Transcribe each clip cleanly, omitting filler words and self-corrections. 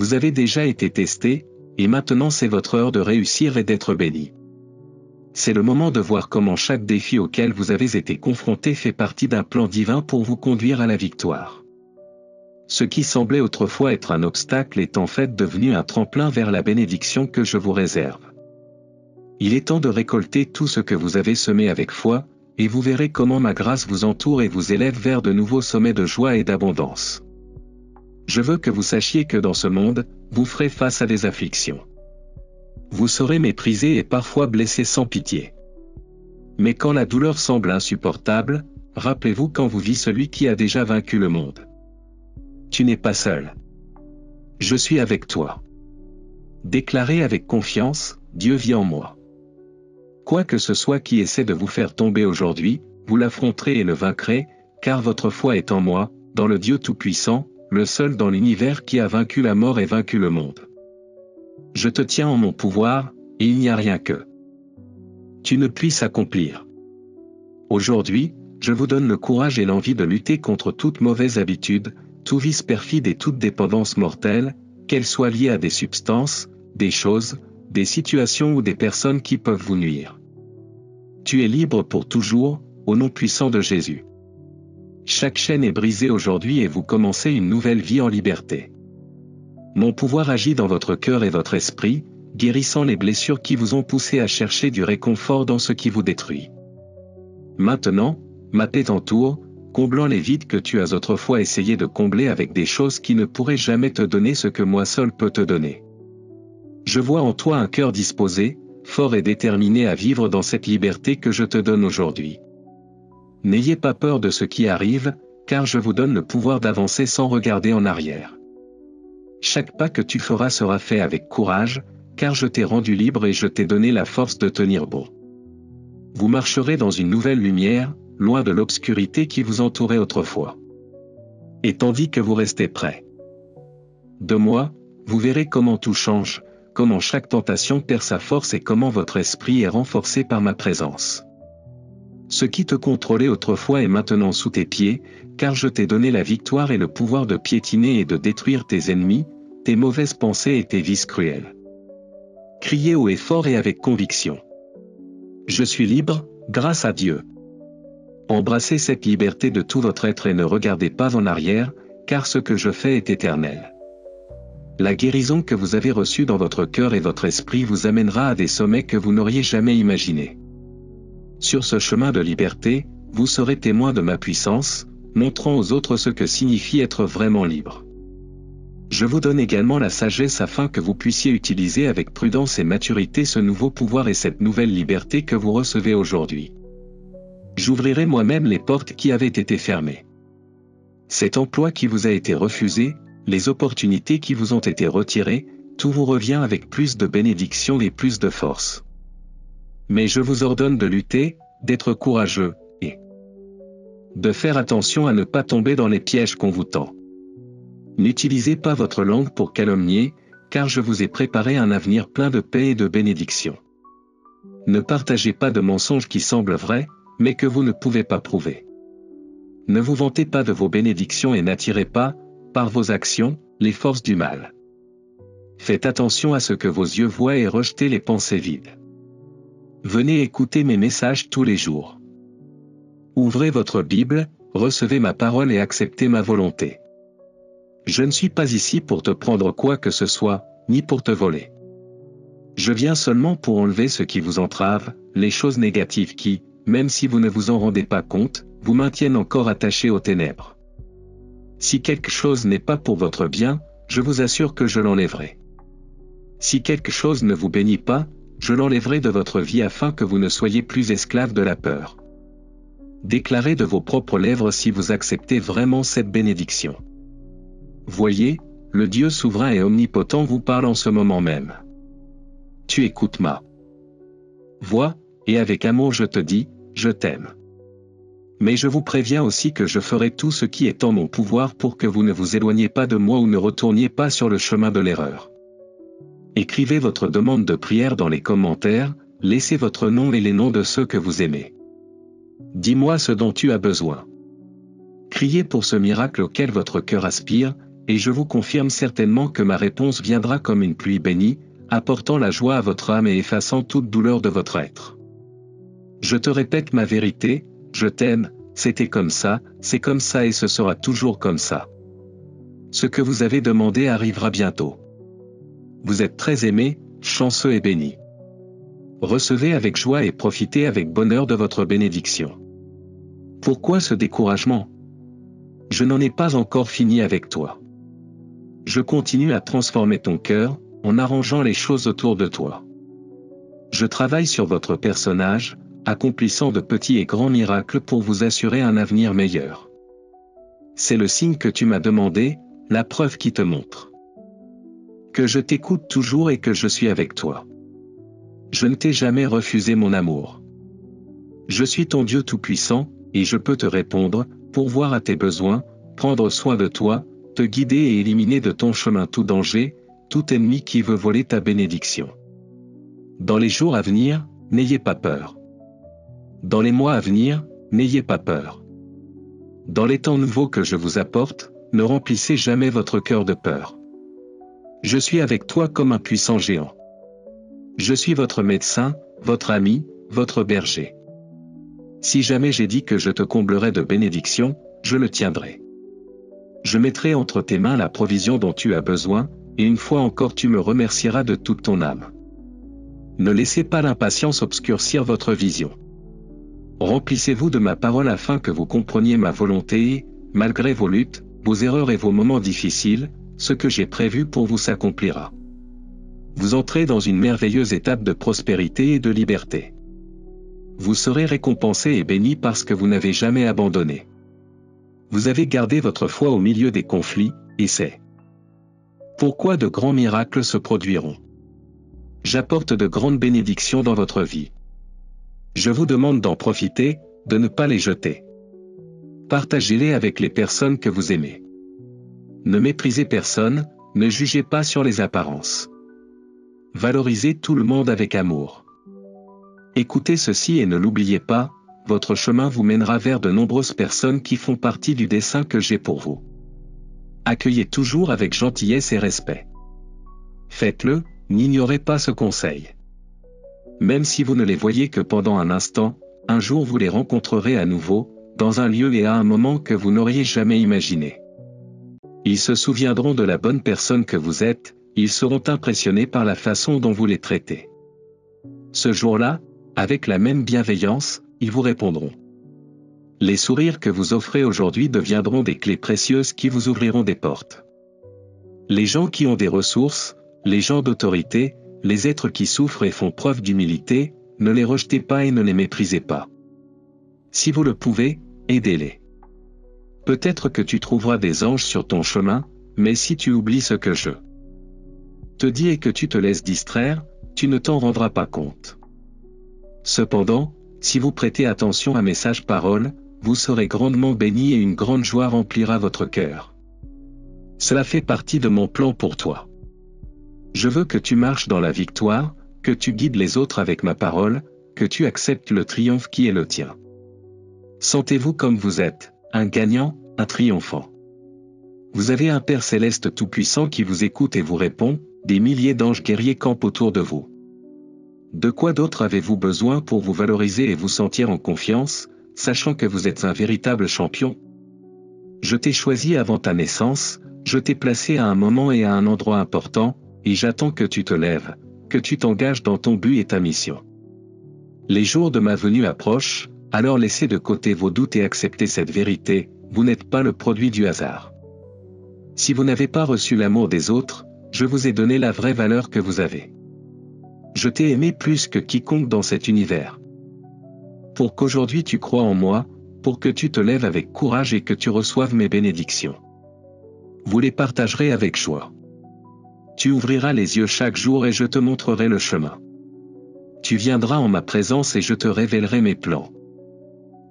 Vous avez déjà été testé, et maintenant c'est votre heure de réussir et d'être béni. C'est le moment de voir comment chaque défi auquel vous avez été confronté fait partie d'un plan divin pour vous conduire à la victoire. Ce qui semblait autrefois être un obstacle est en fait devenu un tremplin vers la bénédiction que je vous réserve. Il est temps de récolter tout ce que vous avez semé avec foi, et vous verrez comment ma grâce vous entoure et vous élève vers de nouveaux sommets de joie et d'abondance. Je veux que vous sachiez que dans ce monde, vous ferez face à des afflictions. Vous serez méprisé et parfois blessé sans pitié. Mais quand la douleur semble insupportable, rappelez-vous qu'en vous vit celui qui a déjà vaincu le monde. Tu n'es pas seul. Je suis avec toi. Déclarez avec confiance, Dieu vit en moi. Quoi que ce soit qui essaie de vous faire tomber aujourd'hui, vous l'affronterez et le vaincrez, car votre foi est en moi, dans le Dieu Tout-Puissant, le seul dans l'univers qui a vaincu la mort et vaincu le monde. Je te tiens en mon pouvoir, et il n'y a rien que tu ne puisses accomplir. Aujourd'hui, je vous donne le courage et l'envie de lutter contre toute mauvaise habitude, tout vice perfide et toute dépendance mortelle, qu'elle soit liée à des substances, des choses, des situations ou des personnes qui peuvent vous nuire. Tu es libre pour toujours, au nom puissant de Jésus. Chaque chaîne est brisée aujourd'hui et vous commencez une nouvelle vie en liberté. Mon pouvoir agit dans votre cœur et votre esprit, guérissant les blessures qui vous ont poussé à chercher du réconfort dans ce qui vous détruit. Maintenant, ma paix t'entoure, comblant les vides que tu as autrefois essayé de combler avec des choses qui ne pourraient jamais te donner ce que moi seul peux te donner. Je vois en toi un cœur disposé, fort et déterminé à vivre dans cette liberté que je te donne aujourd'hui. N'ayez pas peur de ce qui arrive, car je vous donne le pouvoir d'avancer sans regarder en arrière. Chaque pas que tu feras sera fait avec courage, car je t'ai rendu libre et je t'ai donné la force de tenir bon. Vous marcherez dans une nouvelle lumière, loin de l'obscurité qui vous entourait autrefois. Et tandis que vous restez prêts de moi, vous verrez comment tout change, comment chaque tentation perd sa force et comment votre esprit est renforcé par ma présence. Ce qui te contrôlait autrefois est maintenant sous tes pieds, car je t'ai donné la victoire et le pouvoir de piétiner et de détruire tes ennemis, tes mauvaises pensées et tes vices cruels. Criez haut et fort et avec conviction. Je suis libre, grâce à Dieu. Embrassez cette liberté de tout votre être et ne regardez pas en arrière, car ce que je fais est éternel. La guérison que vous avez reçue dans votre cœur et votre esprit vous amènera à des sommets que vous n'auriez jamais imaginés. Sur ce chemin de liberté, vous serez témoin de ma puissance, montrant aux autres ce que signifie être vraiment libre. Je vous donne également la sagesse afin que vous puissiez utiliser avec prudence et maturité ce nouveau pouvoir et cette nouvelle liberté que vous recevez aujourd'hui. J'ouvrirai moi-même les portes qui avaient été fermées. Cet emploi qui vous a été refusé, les opportunités qui vous ont été retirées, tout vous revient avec plus de bénédictions et plus de force. Mais je vous ordonne de lutter, d'être courageux, et de faire attention à ne pas tomber dans les pièges qu'on vous tend. N'utilisez pas votre langue pour calomnier, car je vous ai préparé un avenir plein de paix et de bénédictions. Ne partagez pas de mensonges qui semblent vrais, mais que vous ne pouvez pas prouver. Ne vous vantez pas de vos bénédictions et n'attirez pas, par vos actions, les forces du mal. Faites attention à ce que vos yeux voient et rejetez les pensées vides. Venez écouter mes messages tous les jours. Ouvrez votre Bible, recevez ma parole et acceptez ma volonté. Je ne suis pas ici pour te prendre quoi que ce soit, ni pour te voler. Je viens seulement pour enlever ce qui vous entrave, les choses négatives qui, même si vous ne vous en rendez pas compte, vous maintiennent encore attachés aux ténèbres. Si quelque chose n'est pas pour votre bien, je vous assure que je l'enlèverai. Si quelque chose ne vous bénit pas, je l'enlèverai de votre vie afin que vous ne soyez plus esclaves de la peur. Déclarez de vos propres lèvres si vous acceptez vraiment cette bénédiction. Voyez, le Dieu souverain et omnipotent vous parle en ce moment même. Tu écoutes ma voix, et avec amour je te dis, je t'aime. Mais je vous préviens aussi que je ferai tout ce qui est en mon pouvoir pour que vous ne vous éloigniez pas de moi ou ne retourniez pas sur le chemin de l'erreur. Écrivez votre demande de prière dans les commentaires, laissez votre nom et les noms de ceux que vous aimez. Dis-moi ce dont tu as besoin. Criez pour ce miracle auquel votre cœur aspire, et je vous confirme certainement que ma réponse viendra comme une pluie bénie, apportant la joie à votre âme et effaçant toute douleur de votre être. Je te répète ma vérité, je t'aime, c'était comme ça, c'est comme ça et ce sera toujours comme ça. Ce que vous avez demandé arrivera bientôt. Vous êtes très aimé, chanceux et béni. Recevez avec joie et profitez avec bonheur de votre bénédiction. Pourquoi ce découragement? Je n'en ai pas encore fini avec toi. Je continue à transformer ton cœur, en arrangeant les choses autour de toi. Je travaille sur votre personnage, accomplissant de petits et grands miracles pour vous assurer un avenir meilleur. C'est le signe que tu m'as demandé, la preuve qui te montre que je t'écoute toujours et que je suis avec toi. Je ne t'ai jamais refusé mon amour. Je suis ton Dieu Tout-Puissant, et je peux te répondre, pourvoir à tes besoins, prendre soin de toi, te guider et éliminer de ton chemin tout danger, tout ennemi qui veut voler ta bénédiction. Dans les jours à venir, n'ayez pas peur. Dans les mois à venir, n'ayez pas peur. Dans les temps nouveaux que je vous apporte, ne remplissez jamais votre cœur de peur. Je suis avec toi comme un puissant géant. Je suis votre médecin, votre ami, votre berger. Si jamais j'ai dit que je te comblerai de bénédictions, je le tiendrai. Je mettrai entre tes mains la provision dont tu as besoin, et une fois encore tu me remercieras de toute ton âme. Ne laissez pas l'impatience obscurcir votre vision. Remplissez-vous de ma parole afin que vous compreniez ma volonté et, malgré vos luttes, vos erreurs et vos moments difficiles, ce que j'ai prévu pour vous s'accomplira. Vous entrez dans une merveilleuse étape de prospérité et de liberté. Vous serez récompensé et béni parce que vous n'avez jamais abandonné. Vous avez gardé votre foi au milieu des conflits, et c'est pourquoi de grands miracles se produiront. J'apporte de grandes bénédictions dans votre vie. Je vous demande d'en profiter, de ne pas les jeter. Partagez-les avec les personnes que vous aimez. Ne méprisez personne, ne jugez pas sur les apparences. Valorisez tout le monde avec amour. Écoutez ceci et ne l'oubliez pas, votre chemin vous mènera vers de nombreuses personnes qui font partie du dessein que j'ai pour vous. Accueillez toujours avec gentillesse et respect. Faites-le, n'ignorez pas ce conseil. Même si vous ne les voyez que pendant un instant, un jour vous les rencontrerez à nouveau, dans un lieu et à un moment que vous n'auriez jamais imaginé. Ils se souviendront de la bonne personne que vous êtes, ils seront impressionnés par la façon dont vous les traitez. Ce jour-là, avec la même bienveillance, ils vous répondront. Les sourires que vous offrez aujourd'hui deviendront des clés précieuses qui vous ouvriront des portes. Les gens qui ont des ressources, les gens d'autorité, les êtres qui souffrent et font preuve d'humilité, ne les rejetez pas et ne les méprisez pas. Si vous le pouvez, aidez-les. Peut-être que tu trouveras des anges sur ton chemin, mais si tu oublies ce que je te dis et que tu te laisses distraire, tu ne t'en rendras pas compte. Cependant, si vous prêtez attention à mes sages paroles, vous serez grandement bénis et une grande joie remplira votre cœur. Cela fait partie de mon plan pour toi. Je veux que tu marches dans la victoire, que tu guides les autres avec ma parole, que tu acceptes le triomphe qui est le tien. Sentez-vous comme vous êtes, un gagnant, un triomphant. Vous avez un Père céleste tout-puissant qui vous écoute et vous répond, des milliers d'anges guerriers campent autour de vous. De quoi d'autre avez-vous besoin pour vous valoriser et vous sentir en confiance, sachant que vous êtes un véritable champion? Je t'ai choisi avant ta naissance, je t'ai placé à un moment et à un endroit important, et j'attends que tu te lèves, que tu t'engages dans ton but et ta mission. Les jours de ma venue approchent, alors laissez de côté vos doutes et acceptez cette vérité, vous n'êtes pas le produit du hasard. Si vous n'avez pas reçu l'amour des autres, je vous ai donné la vraie valeur que vous avez. Je t'ai aimé plus que quiconque dans cet univers. Pour qu'aujourd'hui tu crois en moi, pour que tu te lèves avec courage et que tu reçoives mes bénédictions. Vous les partagerez avec joie. Tu ouvriras les yeux chaque jour et je te montrerai le chemin. Tu viendras en ma présence et je te révélerai mes plans.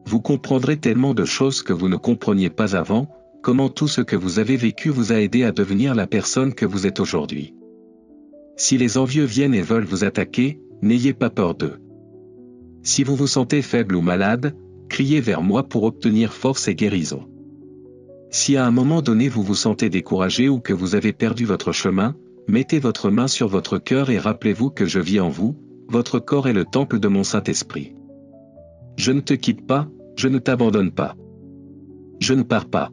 Vous comprendrez tellement de choses que vous ne compreniez pas avant, comment tout ce que vous avez vécu vous a aidé à devenir la personne que vous êtes aujourd'hui. Si les envieux viennent et veulent vous attaquer, n'ayez pas peur d'eux. Si vous vous sentez faible ou malade, criez vers moi pour obtenir force et guérison. Si à un moment donné vous vous sentez découragé ou que vous avez perdu votre chemin, mettez votre main sur votre cœur et rappelez-vous que je vis en vous, votre corps est le temple de mon Saint-Esprit. Je ne te quitte pas, je ne t'abandonne pas. Je ne pars pas.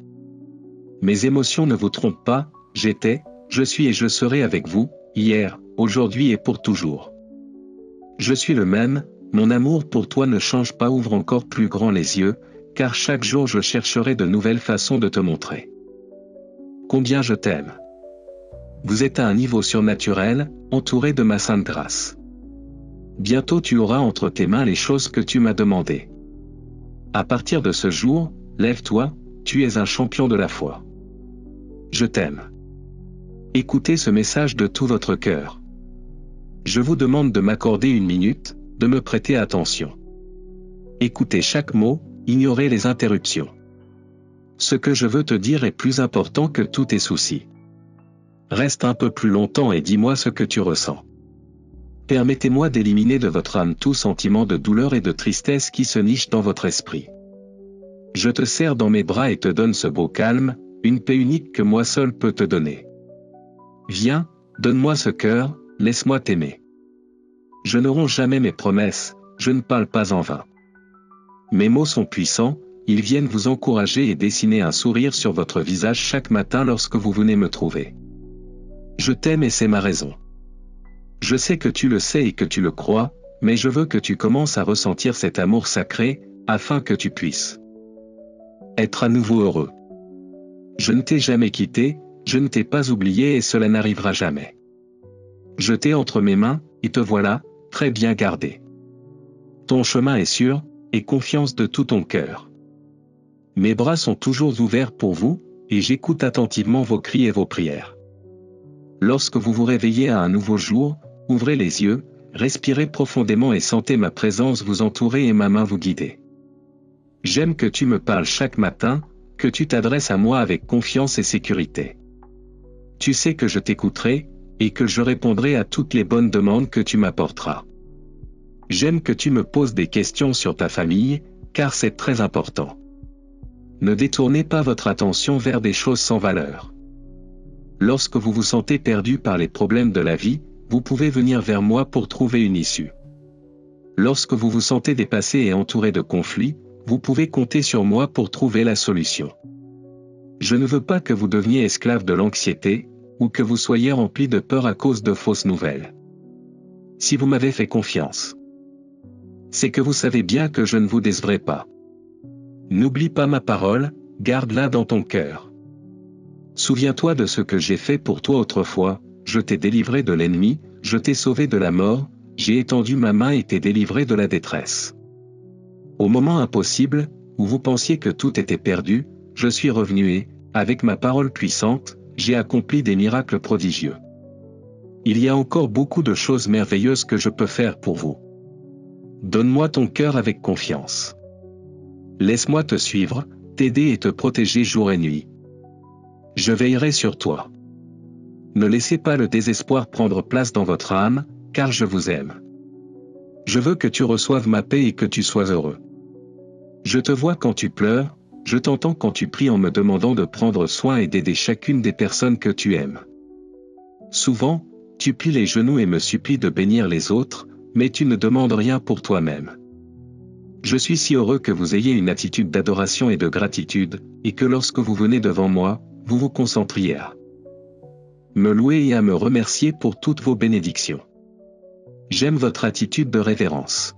Mes émotions ne vous trompent pas, j'étais, je suis et je serai avec vous, hier, aujourd'hui et pour toujours. Je suis le même, mon amour pour toi ne change pas. Ouvre encore plus grand les yeux, car chaque jour je chercherai de nouvelles façons de te montrer combien je t'aime. Vous êtes à un niveau surnaturel, entouré de ma sainte grâce. Bientôt tu auras entre tes mains les choses que tu m'as demandées. À partir de ce jour, lève-toi, tu es un champion de la foi. Je t'aime. Écoutez ce message de tout votre cœur. Je vous demande de m'accorder une minute, de me prêter attention. Écoutez chaque mot, ignorez les interruptions. Ce que je veux te dire est plus important que tous tes soucis. Reste un peu plus longtemps et dis-moi ce que tu ressens. Permettez-moi d'éliminer de votre âme tout sentiment de douleur et de tristesse qui se niche dans votre esprit. Je te serre dans mes bras et te donne ce beau calme, une paix unique que moi seul peux te donner. Viens, donne-moi ce cœur, laisse-moi t'aimer. Je ne romps jamais mes promesses, je ne parle pas en vain. Mes mots sont puissants, ils viennent vous encourager et dessiner un sourire sur votre visage chaque matin lorsque vous venez me trouver. Je t'aime et c'est ma raison. Je sais que tu le sais et que tu le crois, mais je veux que tu commences à ressentir cet amour sacré, afin que tu puisses être à nouveau heureux. Je ne t'ai jamais quitté, je ne t'ai pas oublié et cela n'arrivera jamais. Je t'ai entre mes mains, et te voilà, très bien gardé. Ton chemin est sûr, et confiance de tout ton cœur. Mes bras sont toujours ouverts pour vous, et j'écoute attentivement vos cris et vos prières. Lorsque vous vous réveillez à un nouveau jour, ouvrez les yeux, respirez profondément et sentez ma présence vous entourer et ma main vous guider. J'aime que tu me parles chaque matin, que tu t'adresses à moi avec confiance et sécurité. Tu sais que je t'écouterai, et que je répondrai à toutes les bonnes demandes que tu m'apporteras. J'aime que tu me poses des questions sur ta famille, car c'est très important. Ne détournez pas votre attention vers des choses sans valeur. Lorsque vous vous sentez perdu par les problèmes de la vie, vous pouvez venir vers moi pour trouver une issue. Lorsque vous vous sentez dépassé et entouré de conflits, vous pouvez compter sur moi pour trouver la solution. Je ne veux pas que vous deveniez esclave de l'anxiété, ou que vous soyez rempli de peur à cause de fausses nouvelles. Si vous m'avez fait confiance, c'est que vous savez bien que je ne vous décevrai pas. N'oublie pas ma parole, garde-la dans ton cœur. Souviens-toi de ce que j'ai fait pour toi autrefois, je t'ai délivré de l'ennemi, je t'ai sauvé de la mort, j'ai étendu ma main et t'ai délivré de la détresse. Au moment impossible, où vous pensiez que tout était perdu, je suis revenu et, avec ma parole puissante, j'ai accompli des miracles prodigieux. Il y a encore beaucoup de choses merveilleuses que je peux faire pour vous. Donne-moi ton cœur avec confiance. Laisse-moi te suivre, t'aider et te protéger jour et nuit. Je veillerai sur toi. Ne laissez pas le désespoir prendre place dans votre âme, car je vous aime. Je veux que tu reçoives ma paix et que tu sois heureux. Je te vois quand tu pleures, je t'entends quand tu pries en me demandant de prendre soin et d'aider chacune des personnes que tu aimes. Souvent, tu plies les genoux et me supplies de bénir les autres, mais tu ne demandes rien pour toi-même. Je suis si heureux que vous ayez une attitude d'adoration et de gratitude, et que lorsque vous venez devant moi, vous vous concentriez à me louer et à me remercier pour toutes vos bénédictions. J'aime votre attitude de révérence.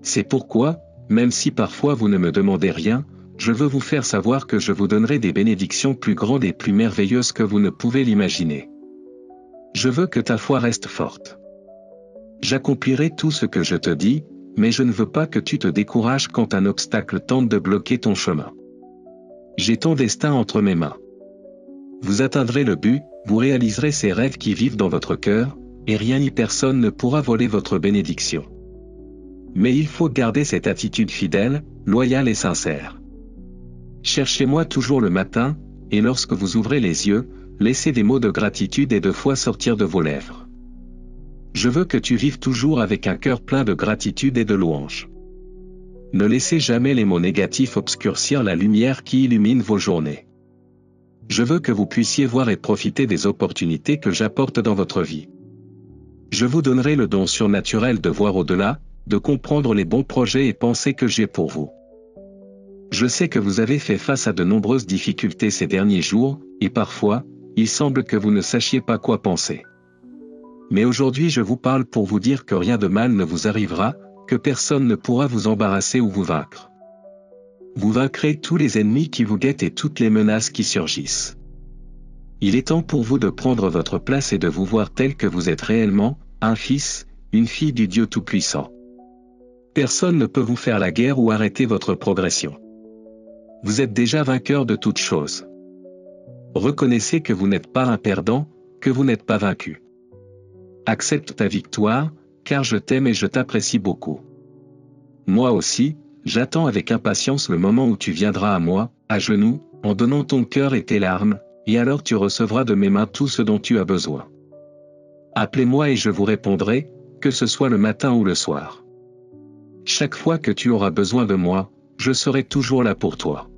C'est pourquoi, même si parfois vous ne me demandez rien, je veux vous faire savoir que je vous donnerai des bénédictions plus grandes et plus merveilleuses que vous ne pouvez l'imaginer. Je veux que ta foi reste forte. J'accomplirai tout ce que je te dis, mais je ne veux pas que tu te décourages quand un obstacle tente de bloquer ton chemin. J'ai ton destin entre mes mains. Vous atteindrez le but, vous réaliserez ces rêves qui vivent dans votre cœur, et rien ni personne ne pourra voler votre bénédiction. Mais il faut garder cette attitude fidèle, loyale et sincère. Cherchez-moi toujours le matin, et lorsque vous ouvrez les yeux, laissez des mots de gratitude et de foi sortir de vos lèvres. Je veux que tu vives toujours avec un cœur plein de gratitude et de louange. Ne laissez jamais les mots négatifs obscurcir la lumière qui illumine vos journées. Je veux que vous puissiez voir et profiter des opportunités que j'apporte dans votre vie. Je vous donnerai le don surnaturel de voir au-delà, de comprendre les bons projets et pensées que j'ai pour vous. Je sais que vous avez fait face à de nombreuses difficultés ces derniers jours, et parfois, il semble que vous ne sachiez pas quoi penser. Mais aujourd'hui je vous parle pour vous dire que rien de mal ne vous arrivera, que personne ne pourra vous embarrasser ou vous vaincre. Vous vaincrez tous les ennemis qui vous guettent et toutes les menaces qui surgissent. Il est temps pour vous de prendre votre place et de vous voir tel que vous êtes réellement, un fils, une fille du Dieu Tout-Puissant. Personne ne peut vous faire la guerre ou arrêter votre progression. Vous êtes déjà vainqueur de toutes choses. Reconnaissez que vous n'êtes pas un perdant, que vous n'êtes pas vaincu. Accepte ta victoire, car je t'aime et je t'apprécie beaucoup. Moi aussi, j'attends avec impatience le moment où tu viendras à moi, à genoux, en donnant ton cœur et tes larmes, et alors tu recevras de mes mains tout ce dont tu as besoin. Appelez-moi et je vous répondrai, que ce soit le matin ou le soir. Chaque fois que tu auras besoin de moi, je serai toujours là pour toi.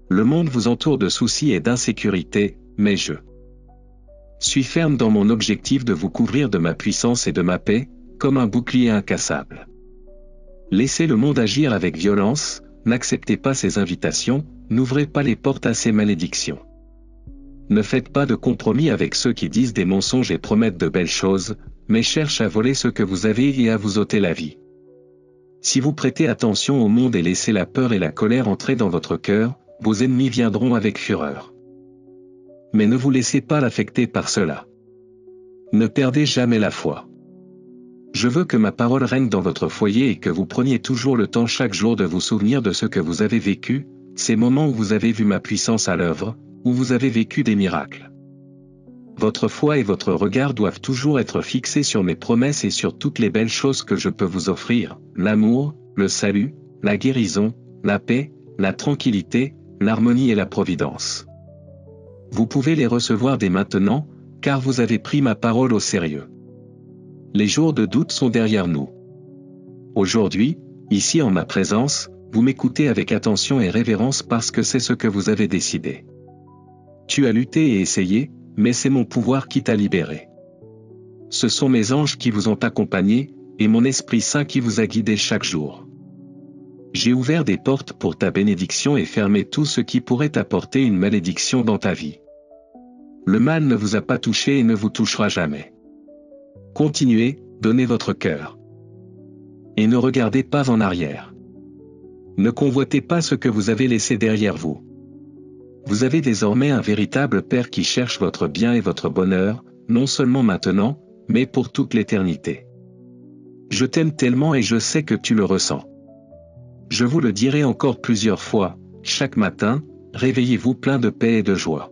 Le monde vous entoure de soucis et d'insécurité, mais je suis ferme dans mon objectif de vous couvrir de ma puissance et de ma paix, comme un bouclier incassable. Laissez le monde agir avec violence, n'acceptez pas ses invitations, n'ouvrez pas les portes à ses malédictions. Ne faites pas de compromis avec ceux qui disent des mensonges et promettent de belles choses, mais cherchent à voler ce que vous avez et à vous ôter la vie. Si vous prêtez attention au monde et laissez la peur et la colère entrer dans votre cœur, vos ennemis viendront avec fureur. Mais ne vous laissez pas l'affecter par cela. Ne perdez jamais la foi. Je veux que ma parole règne dans votre foyer et que vous preniez toujours le temps chaque jour de vous souvenir de ce que vous avez vécu, ces moments où vous avez vu ma puissance à l'œuvre, où vous avez vécu des miracles. Votre foi et votre regard doivent toujours être fixés sur mes promesses et sur toutes les belles choses que je peux vous offrir, l'amour, le salut, la guérison, la paix, la tranquillité, l'harmonie et la providence. Vous pouvez les recevoir dès maintenant, car vous avez pris ma parole au sérieux. Les jours de doute sont derrière nous. Aujourd'hui, ici en ma présence, vous m'écoutez avec attention et révérence parce que c'est ce que vous avez décidé. Tu as lutté et essayé, mais c'est mon pouvoir qui t'a libéré. Ce sont mes anges qui vous ont accompagné, et mon Esprit Saint qui vous a guidé chaque jour. J'ai ouvert des portes pour ta bénédiction et fermé tout ce qui pourrait t'apporter une malédiction dans ta vie. Le mal ne vous a pas touché et ne vous touchera jamais. Continuez, donnez votre cœur. Et ne regardez pas en arrière. Ne convoitez pas ce que vous avez laissé derrière vous. Vous avez désormais un véritable Père qui cherche votre bien et votre bonheur, non seulement maintenant, mais pour toute l'éternité. Je t'aime tellement et je sais que tu le ressens. Je vous le dirai encore plusieurs fois, chaque matin, réveillez-vous plein de paix et de joie.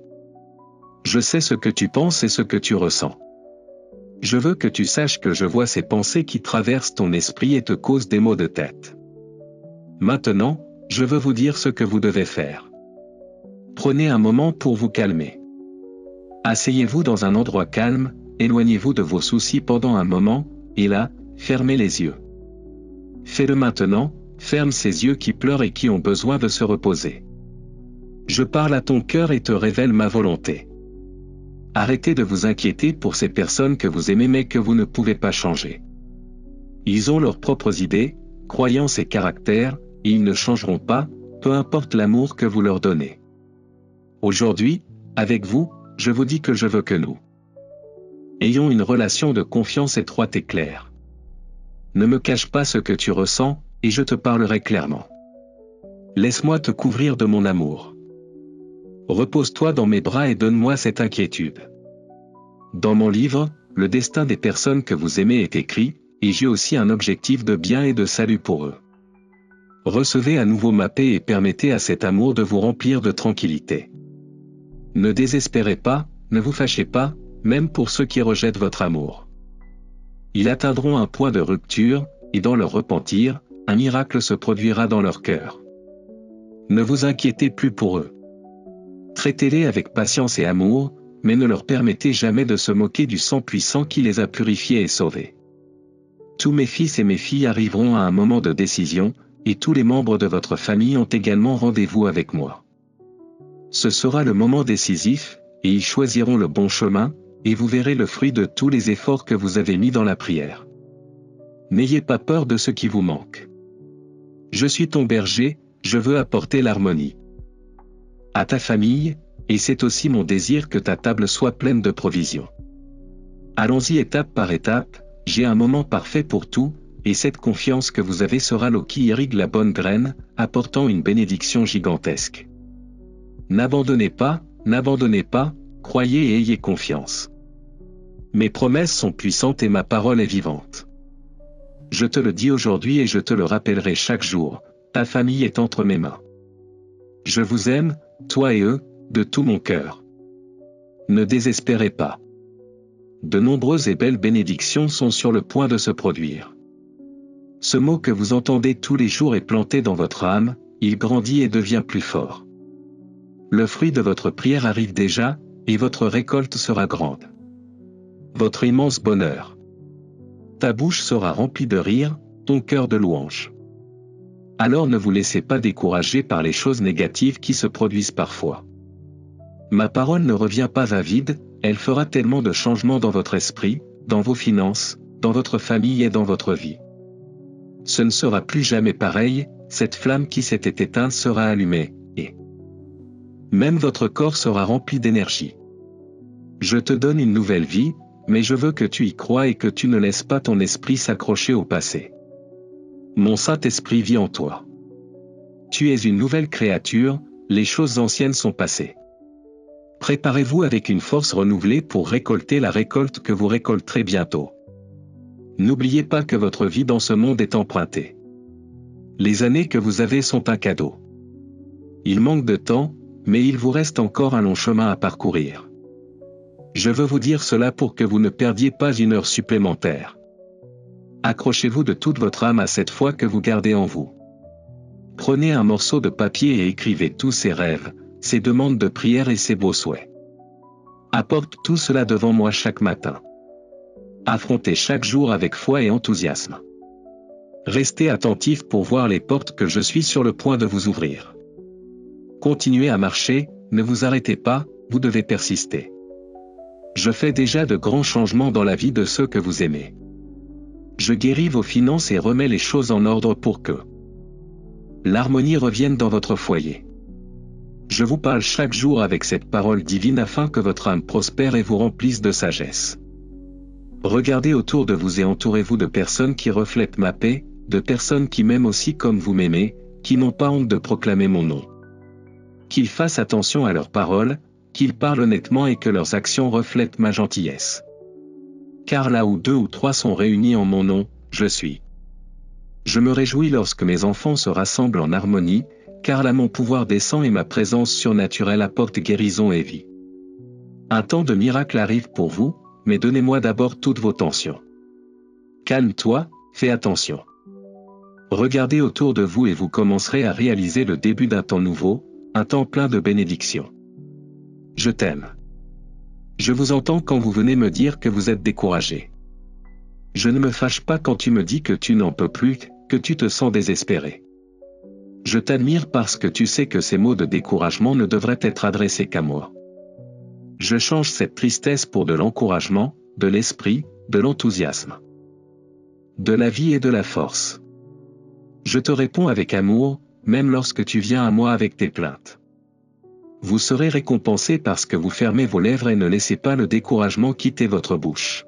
Je sais ce que tu penses et ce que tu ressens. Je veux que tu saches que je vois ces pensées qui traversent ton esprit et te causent des maux de tête. Maintenant, je veux vous dire ce que vous devez faire. Prenez un moment pour vous calmer. Asseyez-vous dans un endroit calme, éloignez-vous de vos soucis pendant un moment, et là, fermez les yeux. Fais-le maintenant, ferme ces yeux qui pleurent et qui ont besoin de se reposer. Je parle à ton cœur et te révèle ma volonté. Arrêtez de vous inquiéter pour ces personnes que vous aimez mais que vous ne pouvez pas changer. Ils ont leurs propres idées, croyances et caractères, et ils ne changeront pas, peu importe l'amour que vous leur donnez. Aujourd'hui, avec vous, je vous dis que je veux que nous ayons une relation de confiance étroite et claire. Ne me cache pas ce que tu ressens, et je te parlerai clairement. Laisse-moi te couvrir de mon amour. Repose-toi dans mes bras et donne-moi cette inquiétude. Dans mon livre, Le destin des personnes que vous aimez est écrit, et j'ai aussi un objectif de bien et de salut pour eux. Recevez à nouveau ma paix et permettez à cet amour de vous remplir de tranquillité. Ne désespérez pas, ne vous fâchez pas, même pour ceux qui rejettent votre amour. Ils atteindront un point de rupture, et dans leur repentir, un miracle se produira dans leur cœur. Ne vous inquiétez plus pour eux. Traitez-les avec patience et amour, mais ne leur permettez jamais de se moquer du sang puissant qui les a purifiés et sauvés. Tous mes fils et mes filles arriveront à un moment de décision, et tous les membres de votre famille ont également rendez-vous avec moi. Ce sera le moment décisif, et ils choisiront le bon chemin, et vous verrez le fruit de tous les efforts que vous avez mis dans la prière. N'ayez pas peur de ce qui vous manque. Je suis ton berger, je veux apporter l'harmonie à ta famille, et c'est aussi mon désir que ta table soit pleine de provisions. Allons-y étape par étape, j'ai un moment parfait pour tout, et cette confiance que vous avez sera l'eau qui irrigue la bonne graine, apportant une bénédiction gigantesque. N'abandonnez pas, croyez et ayez confiance. Mes promesses sont puissantes et ma parole est vivante. Je te le dis aujourd'hui et je te le rappellerai chaque jour, ta famille est entre mes mains. Je vous aime, toi et eux, de tout mon cœur. Ne désespérez pas. De nombreuses et belles bénédictions sont sur le point de se produire. Ce mot que vous entendez tous les jours est planté dans votre âme, il grandit et devient plus fort. Le fruit de votre prière arrive déjà, et votre récolte sera grande. Votre immense bonheur. Ta bouche sera remplie de rire, ton cœur de louange. Alors ne vous laissez pas décourager par les choses négatives qui se produisent parfois. Ma parole ne revient pas à vide, elle fera tellement de changements dans votre esprit, dans vos finances, dans votre famille et dans votre vie. Ce ne sera plus jamais pareil, cette flamme qui s'était éteinte sera allumée, et même votre corps sera rempli d'énergie. Je te donne une nouvelle vie, mais je veux que tu y crois et que tu ne laisses pas ton esprit s'accrocher au passé. Mon Saint-Esprit vit en toi. Tu es une nouvelle créature, les choses anciennes sont passées. Préparez-vous avec une force renouvelée pour récolter la récolte que vous récolterez bientôt. N'oubliez pas que votre vie dans ce monde est empruntée. Les années que vous avez sont un cadeau. Il manque de temps, mais il vous reste encore un long chemin à parcourir. Je veux vous dire cela pour que vous ne perdiez pas une heure supplémentaire. Accrochez-vous de toute votre âme à cette foi que vous gardez en vous. Prenez un morceau de papier et écrivez tous ces rêves, ces demandes de prière et ces beaux souhaits. Apporte tout cela devant moi chaque matin. Affrontez chaque jour avec foi et enthousiasme. Restez attentif pour voir les portes que je suis sur le point de vous ouvrir. Continuez à marcher, ne vous arrêtez pas, vous devez persister. Je fais déjà de grands changements dans la vie de ceux que vous aimez. Je guéris vos finances et remets les choses en ordre pour que l'harmonie revienne dans votre foyer. Je vous parle chaque jour avec cette parole divine afin que votre âme prospère et vous remplisse de sagesse. Regardez autour de vous et entourez-vous de personnes qui reflètent ma paix, de personnes qui m'aiment aussi comme vous m'aimez, qui n'ont pas honte de proclamer mon nom. Qu'ils fassent attention à leurs paroles, qu'ils parlent honnêtement et que leurs actions reflètent ma gentillesse. Car là où 2 ou 3 sont réunis en mon nom, je suis. Je me réjouis lorsque mes enfants se rassemblent en harmonie, car là mon pouvoir descend et ma présence surnaturelle apporte guérison et vie. Un temps de miracle arrive pour vous, mais donnez-moi d'abord toutes vos tensions. Calme-toi, fais attention. Regardez autour de vous et vous commencerez à réaliser le début d'un temps nouveau, un temps plein de bénédictions. Je t'aime. Je vous entends quand vous venez me dire que vous êtes découragé. Je ne me fâche pas quand tu me dis que tu n'en peux plus, que tu te sens désespéré. Je t'admire parce que tu sais que ces mots de découragement ne devraient être adressés qu'à moi. Je change cette tristesse pour de l'encouragement, de l'esprit, de l'enthousiasme, de la vie et de la force. Je te réponds avec amour, même lorsque tu viens à moi avec tes plaintes. Vous serez récompensé parce que vous fermez vos lèvres et ne laissez pas le découragement quitter votre bouche.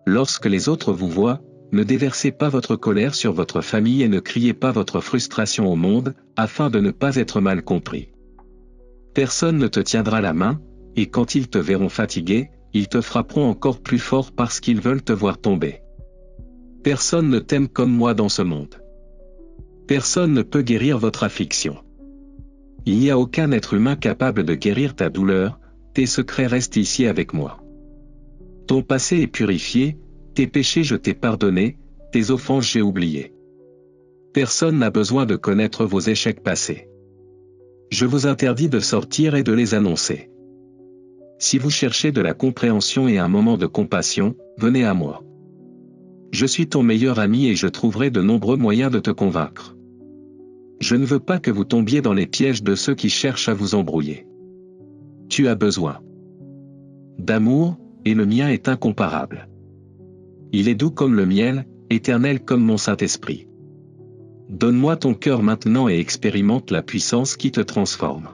Lorsque les autres vous voient, ne déversez pas votre colère sur votre famille et ne criez pas votre frustration au monde, afin de ne pas être mal compris. Personne ne te tiendra la main, et quand ils te verront fatigué, ils te frapperont encore plus fort parce qu'ils veulent te voir tomber. Personne ne t'aime comme moi dans ce monde. Personne ne peut guérir votre affliction. Il n'y a aucun être humain capable de guérir ta douleur, tes secrets restent ici avec moi. Ton passé est purifié, tes péchés je t'ai pardonnés, tes offenses j'ai oubliées. Personne n'a besoin de connaître vos échecs passés. Je vous interdis de sortir et de les annoncer. Si vous cherchez de la compréhension et un moment de compassion, venez à moi. Je suis ton meilleur ami et je trouverai de nombreux moyens de te convaincre. Je ne veux pas que vous tombiez dans les pièges de ceux qui cherchent à vous embrouiller. Tu as besoin d'amour, et le mien est incomparable. Il est doux comme le miel, éternel comme mon Saint-Esprit. Donne-moi ton cœur maintenant et expérimente la puissance qui te transforme.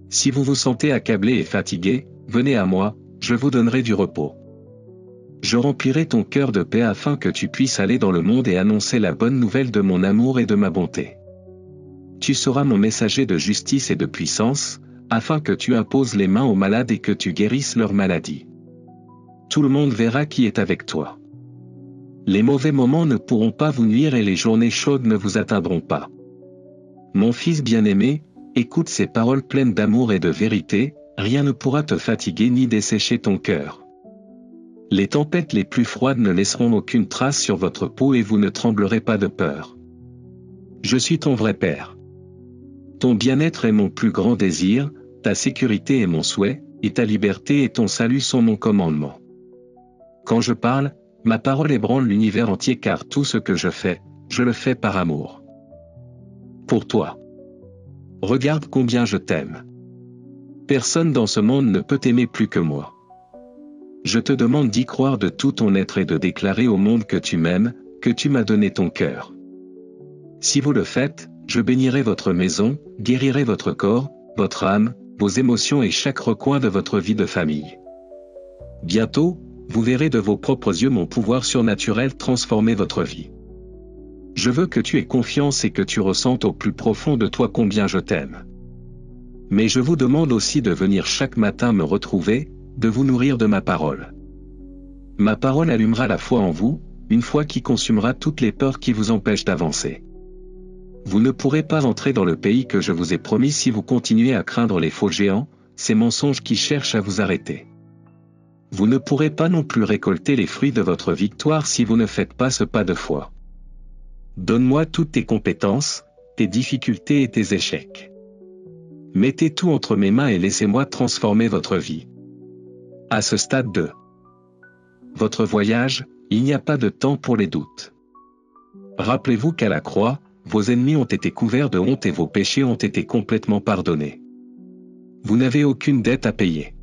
Si vous vous sentez accablé et fatigué, venez à moi, je vous donnerai du repos. Je remplirai ton cœur de paix afin que tu puisses aller dans le monde et annoncer la bonne nouvelle de mon amour et de ma bonté. Tu seras mon messager de justice et de puissance, afin que tu imposes les mains aux malades et que tu guérisses leurs maladies. Tout le monde verra qui est avec toi. Les mauvais moments ne pourront pas vous nuire et les journées chaudes ne vous atteindront pas. Mon fils bien-aimé, écoute ces paroles pleines d'amour et de vérité, rien ne pourra te fatiguer ni dessécher ton cœur. Les tempêtes les plus froides ne laisseront aucune trace sur votre peau et vous ne tremblerez pas de peur. Je suis ton vrai Père. Ton bien-être est mon plus grand désir, ta sécurité est mon souhait, et ta liberté et ton salut sont mon commandement. Quand je parle, ma parole ébranle l'univers entier car tout ce que je fais, je le fais par amour. Pour toi. Regarde combien je t'aime. Personne dans ce monde ne peut t'aimer plus que moi. Je te demande d'y croire de tout ton être et de déclarer au monde que tu m'aimes, que tu m'as donné ton cœur. Si vous le faites, je bénirai votre maison, guérirai votre corps, votre âme, vos émotions et chaque recoin de votre vie de famille. Bientôt, vous verrez de vos propres yeux mon pouvoir surnaturel transformer votre vie. Je veux que tu aies confiance et que tu ressentes au plus profond de toi combien je t'aime. Mais je vous demande aussi de venir chaque matin me retrouver, de vous nourrir de ma parole. Ma parole allumera la foi en vous, une foi qui consumera toutes les peurs qui vous empêchent d'avancer. Vous ne pourrez pas entrer dans le pays que je vous ai promis si vous continuez à craindre les faux géants, ces mensonges qui cherchent à vous arrêter. Vous ne pourrez pas non plus récolter les fruits de votre victoire si vous ne faites pas ce pas de foi. Donne-moi toutes tes compétences, tes difficultés et tes échecs. Mettez tout entre mes mains et laissez-moi transformer votre vie. À ce stade de votre voyage, il n'y a pas de temps pour les doutes. Rappelez-vous qu'à la croix, vos ennemis ont été couverts de honte et vos péchés ont été complètement pardonnés. Vous n'avez aucune dette à payer.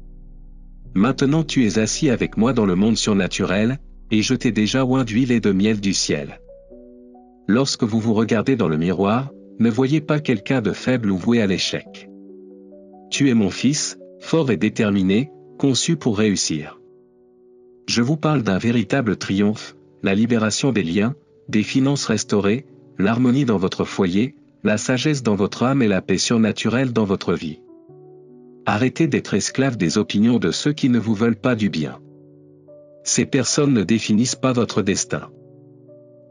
Maintenant tu es assis avec moi dans le monde surnaturel, et je t'ai déjà oint d'huile et de miel du ciel. Lorsque vous vous regardez dans le miroir, ne voyez pas quelqu'un de faible ou voué à l'échec. Tu es mon fils, fort et déterminé, conçu pour réussir. Je vous parle d'un véritable triomphe, la libération des liens, des finances restaurées, l'harmonie dans votre foyer, la sagesse dans votre âme et la paix surnaturelle dans votre vie. Arrêtez d'être esclave des opinions de ceux qui ne vous veulent pas du bien. Ces personnes ne définissent pas votre destin.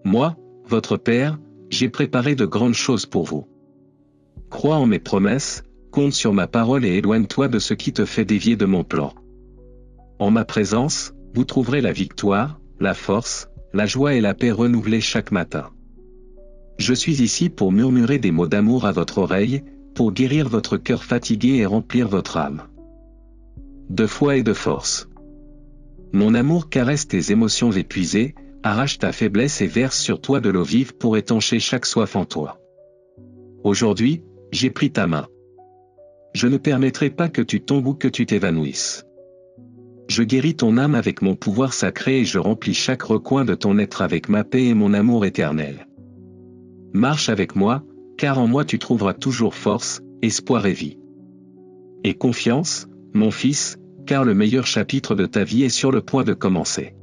Moi, votre Père, j'ai préparé de grandes choses pour vous. Crois en mes promesses, compte sur ma parole et éloigne-toi de ce qui te fait dévier de mon plan. En ma présence, vous trouverez la victoire, la force, la joie et la paix renouvelées chaque matin. Je suis ici pour murmurer des mots d'amour à votre oreille, pour guérir votre cœur fatigué et remplir votre âme de foi et de force. Mon amour caresse tes émotions épuisées, arrache ta faiblesse et verse sur toi de l'eau vive pour étancher chaque soif en toi. Aujourd'hui, j'ai pris ta main. Je ne permettrai pas que tu tombes ou que tu t'évanouisses. Je guéris ton âme avec mon pouvoir sacré et je remplis chaque recoin de ton être avec ma paix et mon amour éternel. Marche avec moi, car en moi tu trouveras toujours force, espoir et vie. Et confiance, mon fils, car le meilleur chapitre de ta vie est sur le point de commencer.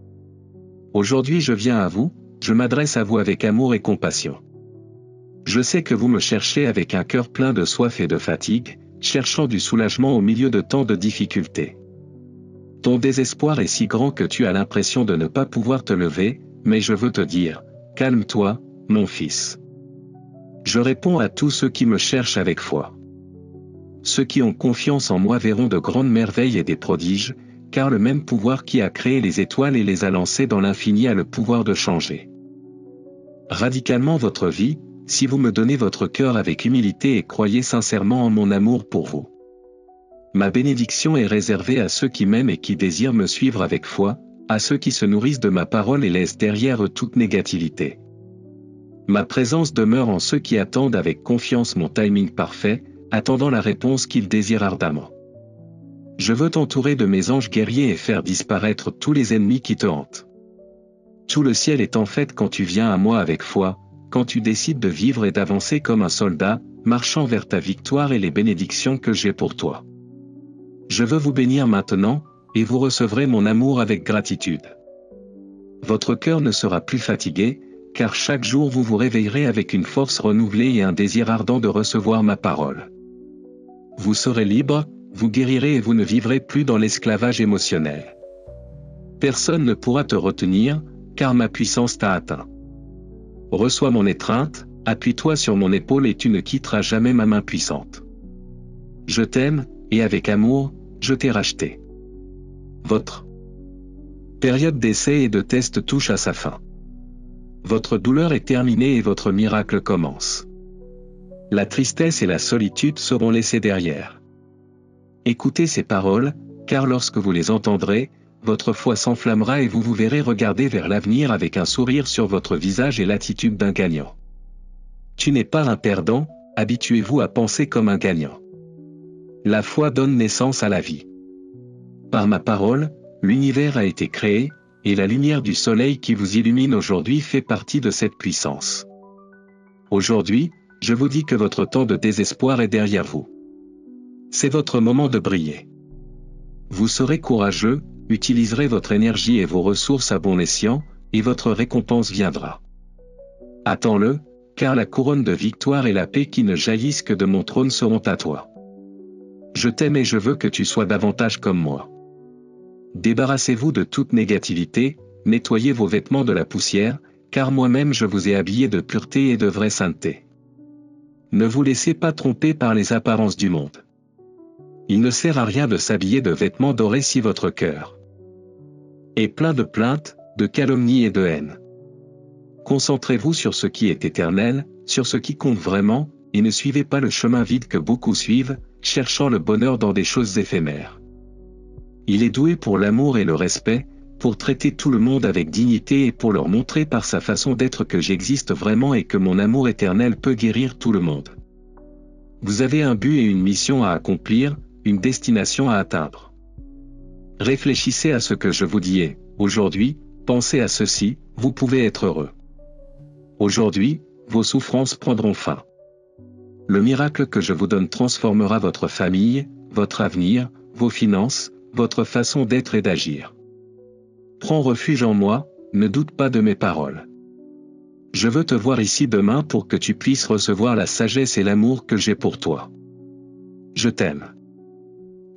Aujourd'hui je viens à vous, je m'adresse à vous avec amour et compassion. Je sais que vous me cherchez avec un cœur plein de soif et de fatigue, cherchant du soulagement au milieu de tant de difficultés. Ton désespoir est si grand que tu as l'impression de ne pas pouvoir te lever, mais je veux te dire, calme-toi, mon fils. Je réponds à tous ceux qui me cherchent avec foi. Ceux qui ont confiance en moi verront de grandes merveilles et des prodiges, car le même pouvoir qui a créé les étoiles et les a lancées dans l'infini a le pouvoir de changer radicalement votre vie, si vous me donnez votre cœur avec humilité et croyez sincèrement en mon amour pour vous. Ma bénédiction est réservée à ceux qui m'aiment et qui désirent me suivre avec foi, à ceux qui se nourrissent de ma parole et laissent derrière eux toute négativité. Ma présence demeure en ceux qui attendent avec confiance mon timing parfait, attendant la réponse qu'ils désirent ardemment. Je veux t'entourer de mes anges guerriers et faire disparaître tous les ennemis qui te hantent. Tout le ciel est en fête quand tu viens à moi avec foi, quand tu décides de vivre et d'avancer comme un soldat, marchant vers ta victoire et les bénédictions que j'ai pour toi. Je veux vous bénir maintenant, et vous recevrez mon amour avec gratitude. Votre cœur ne sera plus fatigué, car chaque jour vous vous réveillerez avec une force renouvelée et un désir ardent de recevoir ma parole. Vous serez libre, vous guérirez et vous ne vivrez plus dans l'esclavage émotionnel. Personne ne pourra te retenir, car ma puissance t'a atteint. Reçois mon étreinte, appuie-toi sur mon épaule et tu ne quitteras jamais ma main puissante. Je t'aime, et avec amour, je t'ai racheté. Votre période d'essai et de test touche à sa fin. Votre douleur est terminée et votre miracle commence. La tristesse et la solitude seront laissées derrière. Écoutez ces paroles, car lorsque vous les entendrez, votre foi s'enflammera et vous vous verrez regarder vers l'avenir avec un sourire sur votre visage et l'attitude d'un gagnant. Tu n'es pas un perdant, habituez-vous à penser comme un gagnant. La foi donne naissance à la vie. Par ma parole, l'univers a été créé, et la lumière du soleil qui vous illumine aujourd'hui fait partie de cette puissance. Aujourd'hui, je vous dis que votre temps de désespoir est derrière vous. C'est votre moment de briller. Vous serez courageux, utiliserez votre énergie et vos ressources à bon escient, et votre récompense viendra. Attends-le, car la couronne de victoire et la paix qui ne jaillissent que de mon trône seront à toi. Je t'aime et je veux que tu sois davantage comme moi. Débarrassez-vous de toute négativité, nettoyez vos vêtements de la poussière, car moi-même je vous ai habillé de pureté et de vraie sainteté. Ne vous laissez pas tromper par les apparences du monde. Il ne sert à rien de s'habiller de vêtements dorés si votre cœur est plein de plaintes, de calomnies et de haine. Concentrez-vous sur ce qui est éternel, sur ce qui compte vraiment, et ne suivez pas le chemin vide que beaucoup suivent, cherchant le bonheur dans des choses éphémères. Il est doué pour l'amour et le respect, pour traiter tout le monde avec dignité et pour leur montrer par sa façon d'être que j'existe vraiment et que mon amour éternel peut guérir tout le monde. Vous avez un but et une mission à accomplir, une destination à atteindre. Réfléchissez à ce que je vous dis et, aujourd'hui, pensez à ceci, vous pouvez être heureux. Aujourd'hui, vos souffrances prendront fin. Le miracle que je vous donne transformera votre famille, votre avenir, vos finances, votre façon d'être et d'agir. Prends refuge en moi, ne doute pas de mes paroles. Je veux te voir ici demain pour que tu puisses recevoir la sagesse et l'amour que j'ai pour toi. Je t'aime.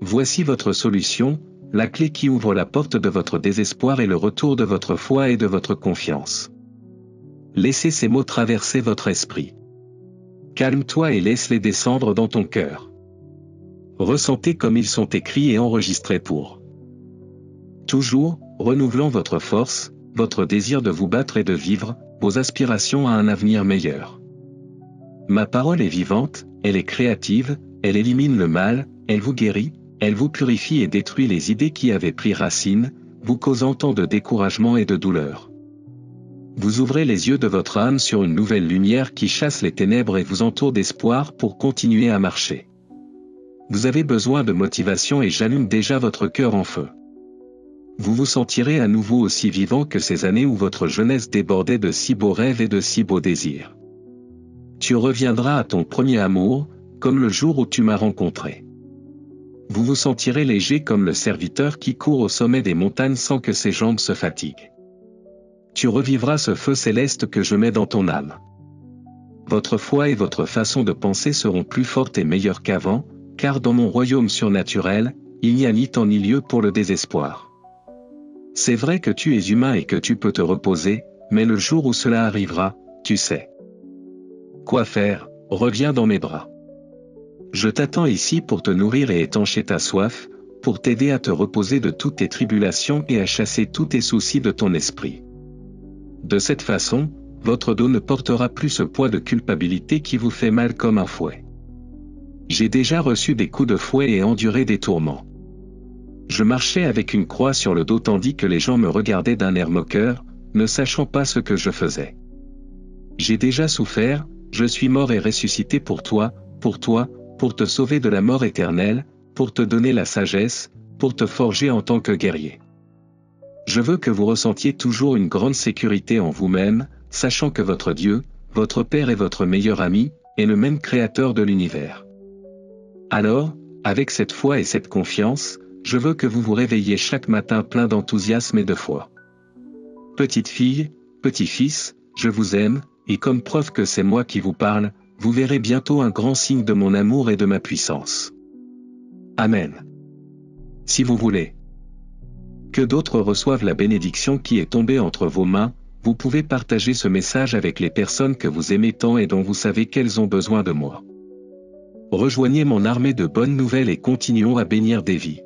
Voici votre solution, la clé qui ouvre la porte de votre désespoir et le retour de votre foi et de votre confiance. Laissez ces mots traverser votre esprit. Calme-toi et laisse-les descendre dans ton cœur. Ressentez comme ils sont écrits et enregistrés pour toujours, renouvelant votre force, votre désir de vous battre et de vivre, vos aspirations à un avenir meilleur. Ma parole est vivante, elle est créative, elle élimine le mal, elle vous guérit, elle vous purifie et détruit les idées qui avaient pris racine, vous causant tant de découragement et de douleur. Vous ouvrez les yeux de votre âme sur une nouvelle lumière qui chasse les ténèbres et vous entoure d'espoir pour continuer à marcher. Vous avez besoin de motivation et j'allume déjà votre cœur en feu. Vous vous sentirez à nouveau aussi vivant que ces années où votre jeunesse débordait de si beaux rêves et de si beaux désirs. Tu reviendras à ton premier amour, comme le jour où tu m'as rencontré. Vous vous sentirez léger comme le serviteur qui court au sommet des montagnes sans que ses jambes se fatiguent. Tu revivras ce feu céleste que je mets dans ton âme. Votre foi et votre façon de penser seront plus fortes et meilleures qu'avant, car dans mon royaume surnaturel, il n'y a ni temps ni lieu pour le désespoir. C'est vrai que tu es humain et que tu peux te reposer, mais le jour où cela arrivera, tu sais quoi faire, reviens dans mes bras. Je t'attends ici pour te nourrir et étancher ta soif, pour t'aider à te reposer de toutes tes tribulations et à chasser tous tes soucis de ton esprit. De cette façon, votre dos ne portera plus ce poids de culpabilité qui vous fait mal comme un fouet. J'ai déjà reçu des coups de fouet et enduré des tourments. Je marchais avec une croix sur le dos tandis que les gens me regardaient d'un air moqueur, ne sachant pas ce que je faisais. J'ai déjà souffert, je suis mort et ressuscité pour toi, pour te sauver de la mort éternelle, pour te donner la sagesse, pour te forger en tant que guerrier. Je veux que vous ressentiez toujours une grande sécurité en vous-même, sachant que votre Dieu, votre Père et votre meilleur ami, est le même Créateur de l'univers. Alors, avec cette foi et cette confiance, je veux que vous vous réveilliez chaque matin plein d'enthousiasme et de foi. Petite fille, petit fils, je vous aime, et comme preuve que c'est moi qui vous parle, vous verrez bientôt un grand signe de mon amour et de ma puissance. Amen. Si vous voulez que d'autres reçoivent la bénédiction qui est tombée entre vos mains, vous pouvez partager ce message avec les personnes que vous aimez tant et dont vous savez qu'elles ont besoin de moi. Rejoignez mon armée de bonnes nouvelles et continuons à bénir des vies.